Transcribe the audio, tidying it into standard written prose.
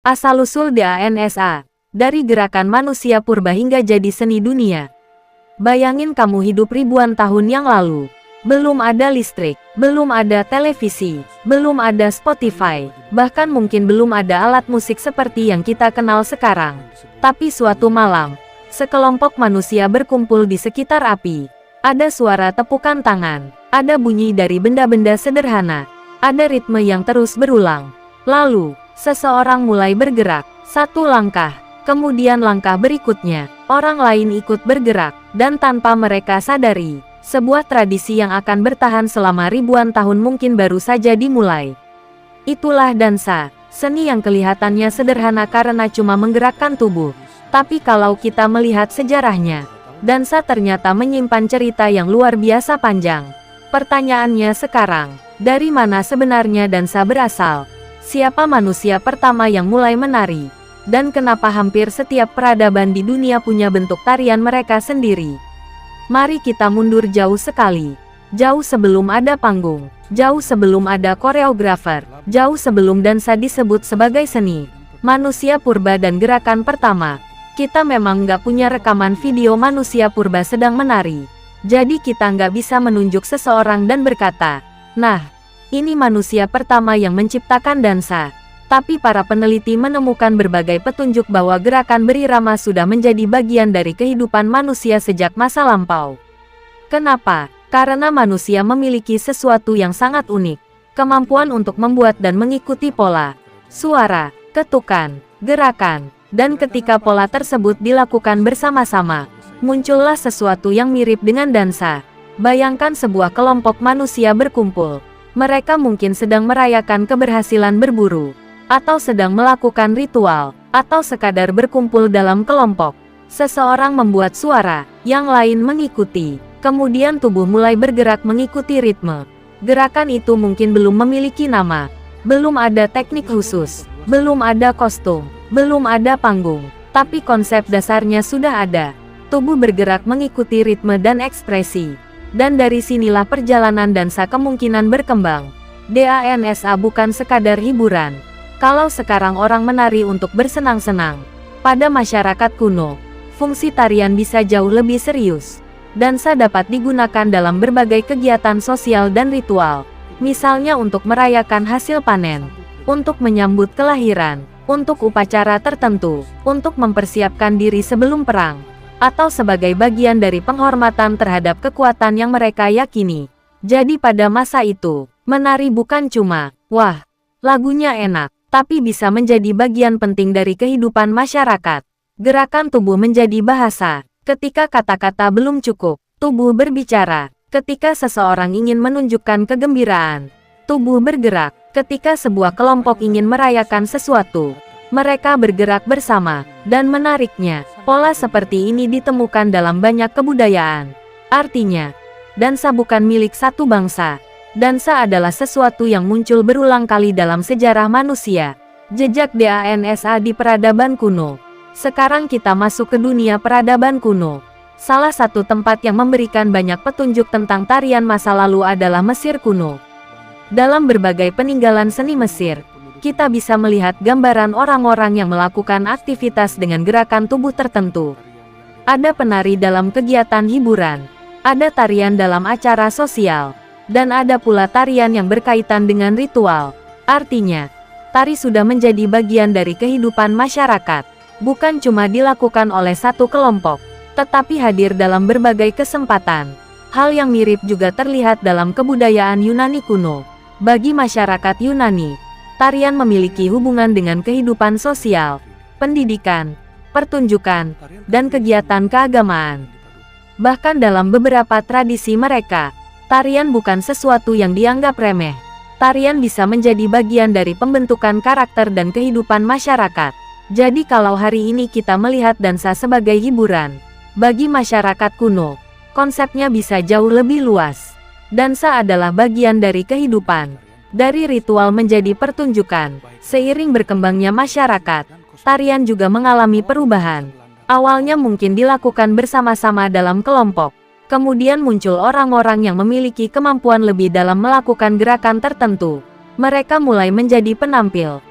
Asal-usul DANSA, dari gerakan manusia purba hingga jadi seni dunia. Bayangin kamu hidup ribuan tahun yang lalu. Belum ada listrik, belum ada televisi, belum ada Spotify, bahkan mungkin belum ada alat musik seperti yang kita kenal sekarang. Tapi suatu malam, sekelompok manusia berkumpul di sekitar api. Ada suara tepukan tangan, ada bunyi dari benda-benda sederhana, ada ritme yang terus berulang. Lalu, seseorang mulai bergerak, satu langkah, kemudian langkah berikutnya, orang lain ikut bergerak, dan tanpa mereka sadari, sebuah tradisi yang akan bertahan selama ribuan tahun mungkin baru saja dimulai. Itulah dansa, seni yang kelihatannya sederhana karena cuma menggerakkan tubuh. Tapi kalau kita melihat sejarahnya, dansa ternyata menyimpan cerita yang luar biasa panjang. Pertanyaannya sekarang, dari mana sebenarnya dansa berasal? Siapa manusia pertama yang mulai menari? Dan kenapa hampir setiap peradaban di dunia punya bentuk tarian mereka sendiri? Mari kita mundur jauh sekali. Jauh sebelum ada panggung, jauh sebelum ada koreografer, jauh sebelum dansa disebut sebagai seni. Manusia purba dan gerakan pertama. Kita memang nggak punya rekaman video manusia purba sedang menari. Jadi kita nggak bisa menunjuk seseorang dan berkata, nah, ini manusia pertama yang menciptakan dansa. Tapi para peneliti menemukan berbagai petunjuk bahwa gerakan berirama sudah menjadi bagian dari kehidupan manusia sejak masa lampau. Kenapa? Karena manusia memiliki sesuatu yang sangat unik. Kemampuan untuk membuat dan mengikuti pola, suara, ketukan, gerakan, dan ketika pola tersebut dilakukan bersama-sama, muncullah sesuatu yang mirip dengan dansa. Bayangkan sebuah kelompok manusia berkumpul. Mereka mungkin sedang merayakan keberhasilan berburu, atau sedang melakukan ritual, atau sekadar berkumpul dalam kelompok. Seseorang membuat suara, yang lain mengikuti. Kemudian tubuh mulai bergerak mengikuti ritme. Gerakan itu mungkin belum memiliki nama, belum ada teknik khusus, belum ada kostum, belum ada panggung, tapi konsep dasarnya sudah ada. Tubuh bergerak mengikuti ritme dan ekspresi. Dan dari sinilah perjalanan dansa kemungkinan berkembang. DANSA bukan sekadar hiburan. Kalau sekarang orang menari untuk bersenang-senang, pada masyarakat kuno, fungsi tarian bisa jauh lebih serius. Dansa dapat digunakan dalam berbagai kegiatan sosial dan ritual. Misalnya untuk merayakan hasil panen, untuk menyambut kelahiran, untuk upacara tertentu, untuk mempersiapkan diri sebelum perang, atau sebagai bagian dari penghormatan terhadap kekuatan yang mereka yakini. Jadi pada masa itu, menari bukan cuma, wah, lagunya enak, tapi bisa menjadi bagian penting dari kehidupan masyarakat. Gerakan tubuh menjadi bahasa. Ketika kata-kata belum cukup, tubuh berbicara. Ketika seseorang ingin menunjukkan kegembiraan, tubuh bergerak. Ketika sebuah kelompok ingin merayakan sesuatu, mereka bergerak bersama, dan menariknya. Pola seperti ini ditemukan dalam banyak kebudayaan. Artinya, dansa bukan milik satu bangsa. Dansa adalah sesuatu yang muncul berulang kali dalam sejarah manusia. Jejak DANSA di peradaban kuno. Sekarang kita masuk ke dunia peradaban kuno. Salah satu tempat yang memberikan banyak petunjuk tentang tarian masa lalu adalah Mesir kuno. Dalam berbagai peninggalan seni Mesir, kita bisa melihat gambaran orang-orang yang melakukan aktivitas dengan gerakan tubuh tertentu. Ada penari dalam kegiatan hiburan, ada tarian dalam acara sosial, dan ada pula tarian yang berkaitan dengan ritual. Artinya, tari sudah menjadi bagian dari kehidupan masyarakat, bukan cuma dilakukan oleh satu kelompok, tetapi hadir dalam berbagai kesempatan. Hal yang mirip juga terlihat dalam kebudayaan Yunani kuno. Bagi masyarakat Yunani, tarian memiliki hubungan dengan kehidupan sosial, pendidikan, pertunjukan, dan kegiatan keagamaan. Bahkan dalam beberapa tradisi mereka, tarian bukan sesuatu yang dianggap remeh. Tarian bisa menjadi bagian dari pembentukan karakter dan kehidupan masyarakat. Jadi kalau hari ini kita melihat dansa sebagai hiburan, bagi masyarakat kuno, konsepnya bisa jauh lebih luas. Dansa adalah bagian dari kehidupan. Dari ritual menjadi pertunjukan, seiring berkembangnya masyarakat, tarian juga mengalami perubahan. Awalnya mungkin dilakukan bersama-sama dalam kelompok. Kemudian muncul orang-orang yang memiliki kemampuan lebih dalam melakukan gerakan tertentu. Mereka mulai menjadi penampil,